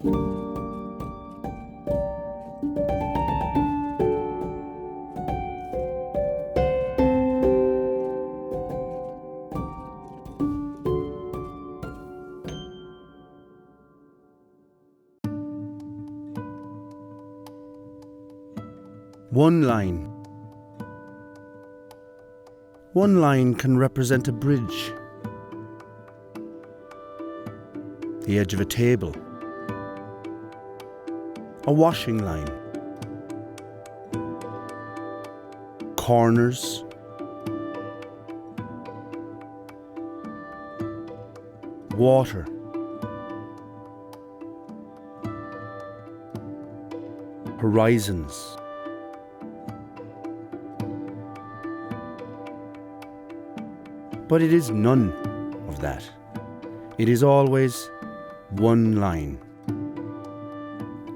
One line. One line can represent a bridge, the edge of a table, a washing line, corners, water, horizons. But it is none of that. It is always one line.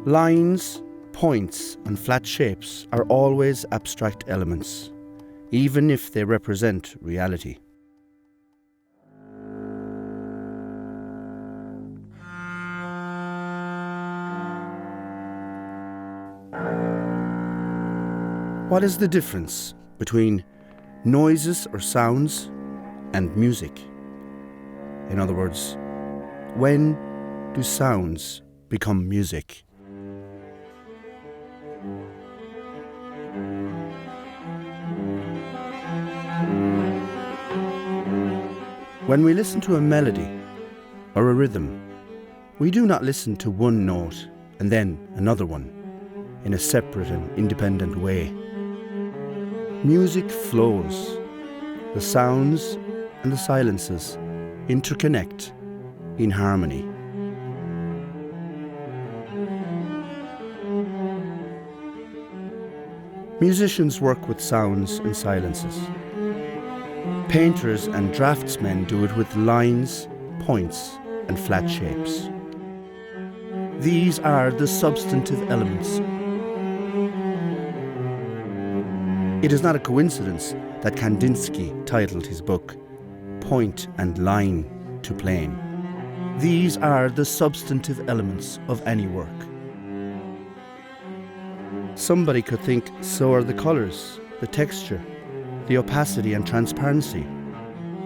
Lines, points, and flat shapes are always abstract elements, even if they represent reality. What is the difference between noises or sounds and music? In other words, when do sounds become music? When we listen to a melody or a rhythm, we do not listen to one note and then another one in a separate and independent way. Music flows. The sounds and the silences interconnect in harmony. Musicians work with sounds and silences. Painters and draftsmen do it with lines, points, and flat shapes. These are the substantive elements. It is not a coincidence that Kandinsky titled his book Point and Line to Plane. These are the substantive elements of any work. Somebody could think so are the colours, the texture, the opacity and transparency.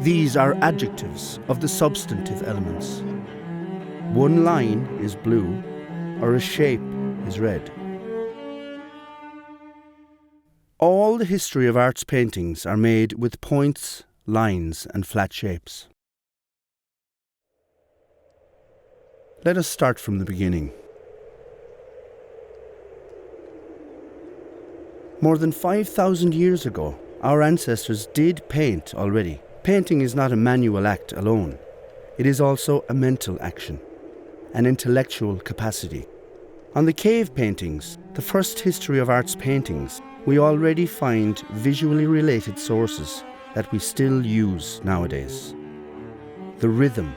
These are adjectives of the substantive elements. One line is blue or a shape is red. All the history of art's paintings are made with points, lines and flat shapes. Let us start from the beginning. More than 5,000 years ago, our ancestors did paint already. Painting is not a manual act alone. It is also a mental action, an intellectual capacity. On the cave paintings, the first history of art's paintings, we already find visually related sources that we still use nowadays. The rhythm,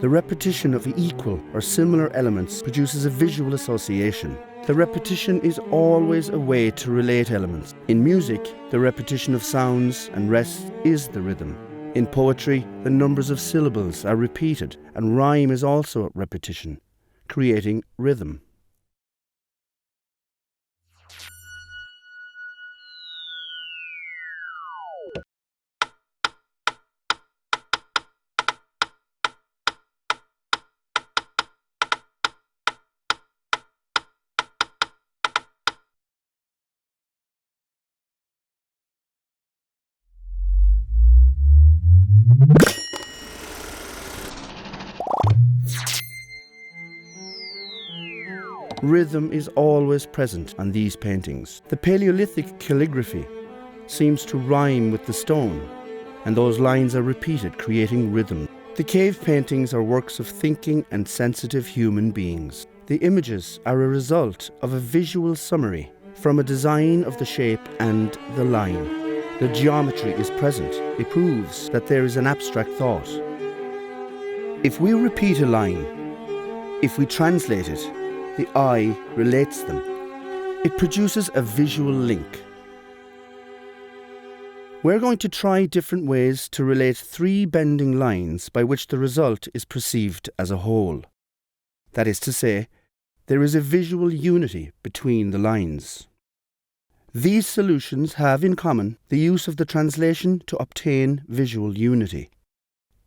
the repetition of equal or similar elements produces a visual association. The repetition is always a way to relate elements. In music, the repetition of sounds and rest is the rhythm. In poetry, the numbers of syllables are repeated, and rhyme is also repetition, creating rhythm. Rhythm is always present on these paintings. The Paleolithic calligraphy seems to rhyme with the stone, and those lines are repeated, creating rhythm. The cave paintings are works of thinking and sensitive human beings. The images are a result of a visual summary from a design of the shape and the line. The geometry is present. It proves that there is an abstract thought. If we repeat a line, if we translate it, the eye relates them. It produces a visual link. We're going to try different ways to relate three bending lines by which the result is perceived as a whole. That is to say, there is a visual unity between the lines. These solutions have in common the use of the translation to obtain visual unity.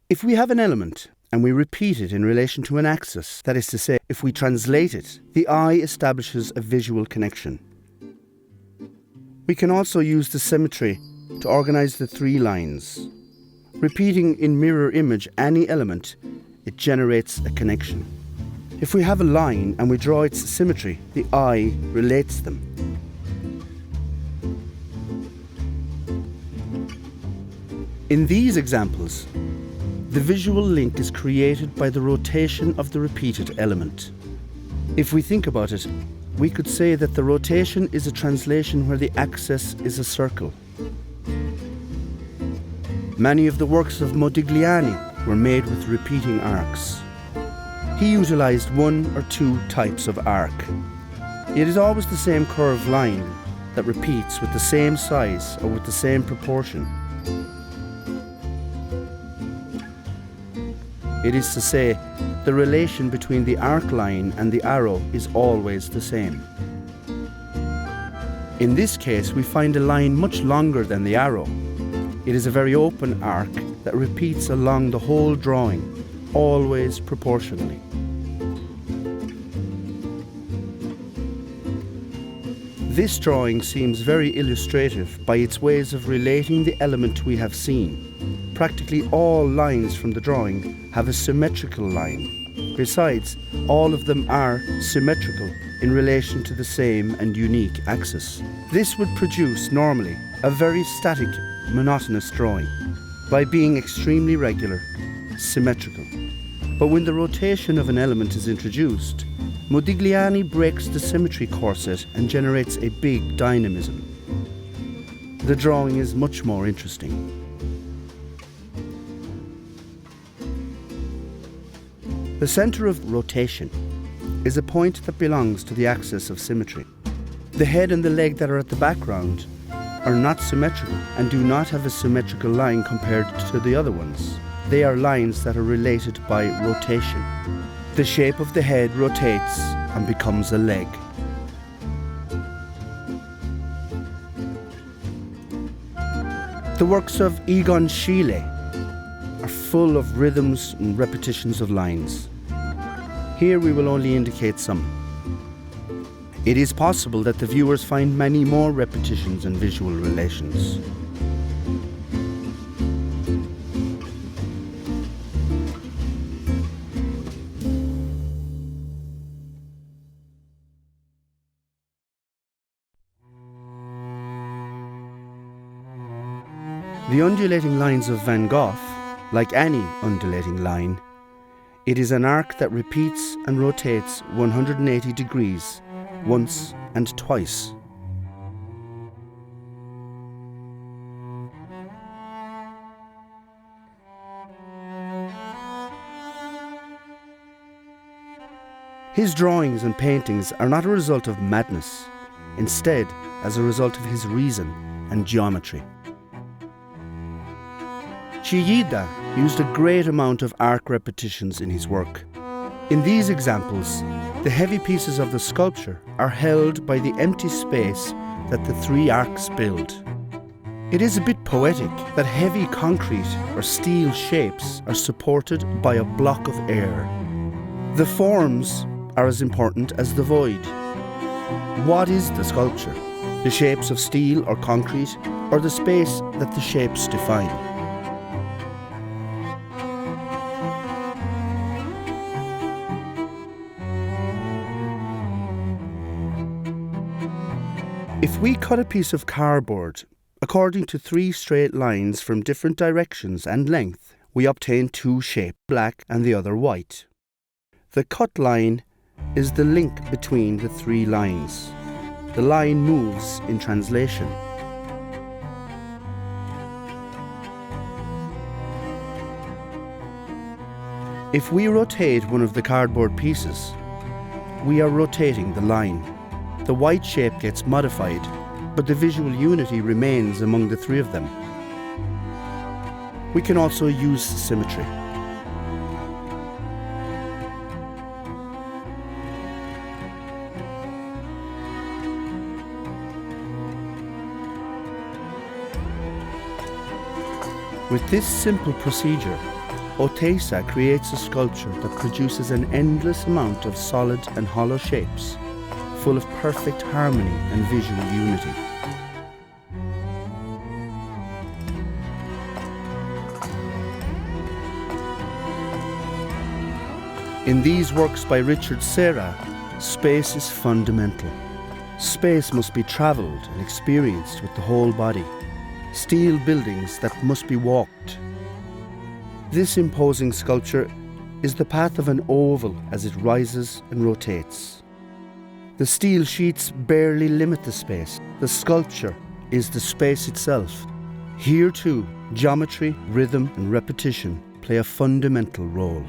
If we have an element and we repeat it in relation to an axis, that is to say, if we translate it, the eye establishes a visual connection. We can also use the symmetry to organize the three lines. Repeating in mirror image any element, it generates a connection. If we have a line and we draw its symmetry, the eye relates them. In these examples, the visual link is created by the rotation of the repeated element. If we think about it, we could say that the rotation is a translation where the axis is a circle. Many of the works of Modigliani were made with repeating arcs. He utilized one or two types of arc. It is always the same curved line that repeats with the same size or with the same proportion. It is to say, the relation between the arc line and the arrow is always the same. In this case, we find a line much longer than the arrow. It is a very open arc that repeats along the whole drawing, always proportionally. This drawing seems very illustrative by its ways of relating the element we have seen. Practically all lines from the drawing have a symmetrical line. Besides, all of them are symmetrical in relation to the same and unique axis. This would produce, normally, a very static, monotonous drawing, by being extremely regular, symmetrical. But when the rotation of an element is introduced, Modigliani breaks the symmetry corset and generates a big dynamism. The drawing is much more interesting. The center of rotation is a point that belongs to the axis of symmetry. The head and the leg that are at the background are not symmetrical and do not have a symmetrical line compared to the other ones. They are lines that are related by rotation. The shape of the head rotates and becomes a leg. The works of Egon Schiele are full of rhythms and repetitions of lines. Here we will only indicate some. It is possible that the viewers find many more repetitions and visual relations. The undulating lines of Van Gogh, like any undulating line, it is an arc that repeats and rotates 180 degrees once and twice. His drawings and paintings are not a result of madness, instead as a result of his reason and geometry. Chillida used a great amount of arc repetitions in his work. In these examples, the heavy pieces of the sculpture are held by the empty space that the three arcs build. It is a bit poetic that heavy concrete or steel shapes are supported by a block of air. The forms are as important as the void. What is the sculpture? The shapes of steel or concrete, or the space that the shapes define? If we cut a piece of cardboard according to three straight lines from different directions and length, we obtain two shapes, black and the other white. The cut line is the link between the three lines. The line moves in translation. If we rotate one of the cardboard pieces, we are rotating the line. The white shape gets modified, but the visual unity remains among the three of them. We can also use symmetry. With this simple procedure, Oteiza creates a sculpture that produces an endless amount of solid and hollow shapes, full of perfect harmony and visual unity. In these works by Richard Serra, space is fundamental. Space must be travelled and experienced with the whole body. Steel buildings that must be walked. This imposing sculpture is the path of an oval as it rises and rotates. The steel sheets barely limit the space. The sculpture is the space itself. Here too, geometry, rhythm and repetition play a fundamental role.